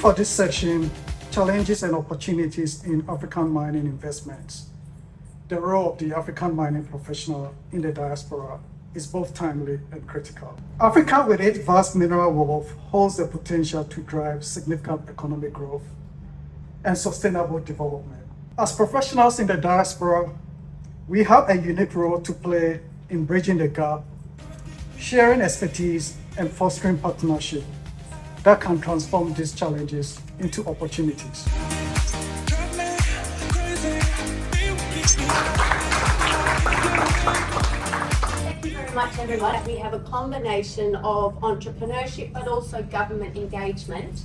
for this section, challenges and opportunities in African mining investments. The role of the African mining professional in the diaspora is both timely and critical. Africa, with its vast mineral wealth, holds the potential to drive significant economic growth and sustainable development. As professionals in the diaspora, we have a unique role to play in bridging the gap, sharing expertise, and fostering partnership that can transform these challenges into opportunities. Thank you very much, everyone. We have a combination of entrepreneurship but also government engagement.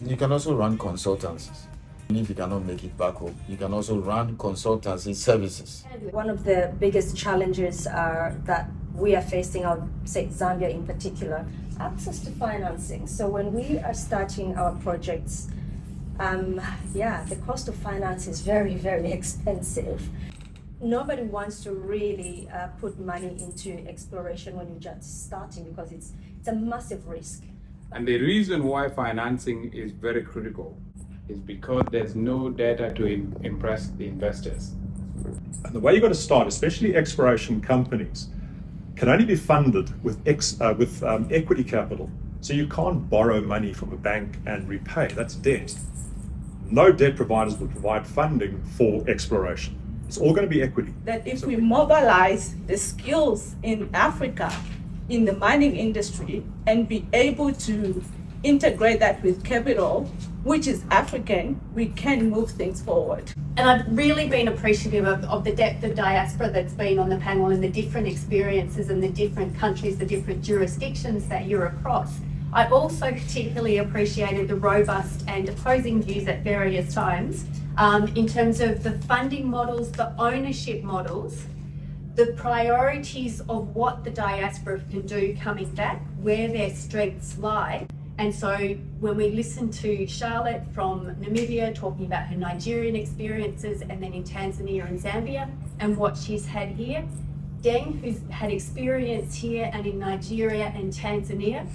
You can also run consultancies. If you cannot make it back home, you can also run consultancy services. One of the biggest challenges that we are facing, I'll say Zambia in particular, access to financing. So when we are starting our projects, the cost of finance is very, very expensive. Nobody wants to really put money into exploration when you're just starting because it's a massive risk. And the reason why financing is very critical is because there's no data to impress the investors. And the way you've got to start, especially exploration companies, can only be funded with equity capital. So you can't borrow money from a bank and repay, that's debt. No debt providers will provide funding for exploration. It's all going to be equity. That if we mobilize the skills in Africa, in the mining industry, and be able to integrate that with capital, which is African, we can move things forward. And I've really been appreciative of the depth of diaspora that's been on the panel and the different experiences and the different countries, the different jurisdictions that you're across. I've also particularly appreciated the robust and opposing views at various times in terms of the funding models, the ownership models, the priorities of what the diaspora can do coming back, where their strengths lie. And so when we listen to Charlotte from Namibia talking about her Nigerian experiences and then in Tanzania and Zambia and what she's had here, Deng, who's had experience here and in Nigeria and Tanzania,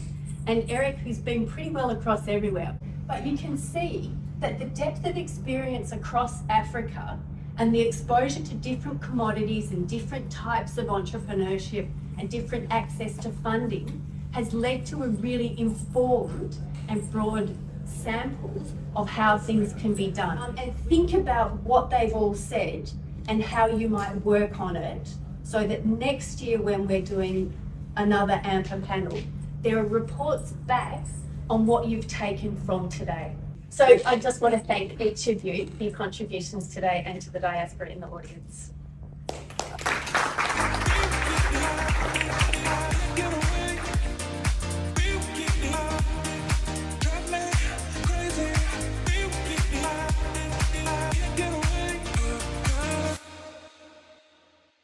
and Eric, who's been pretty well across everywhere. But you can see that the depth of experience across Africa and the exposure to different commodities and different types of entrepreneurship and different access to funding has led to a really informed and broad sample of how things can be done. And think about what they've all said and how you might work on it so that next year when we're doing another AMPAA panel, there are reports back on what you've taken from today. So I just want to thank each of you for your contributions today and to the diaspora in the audience.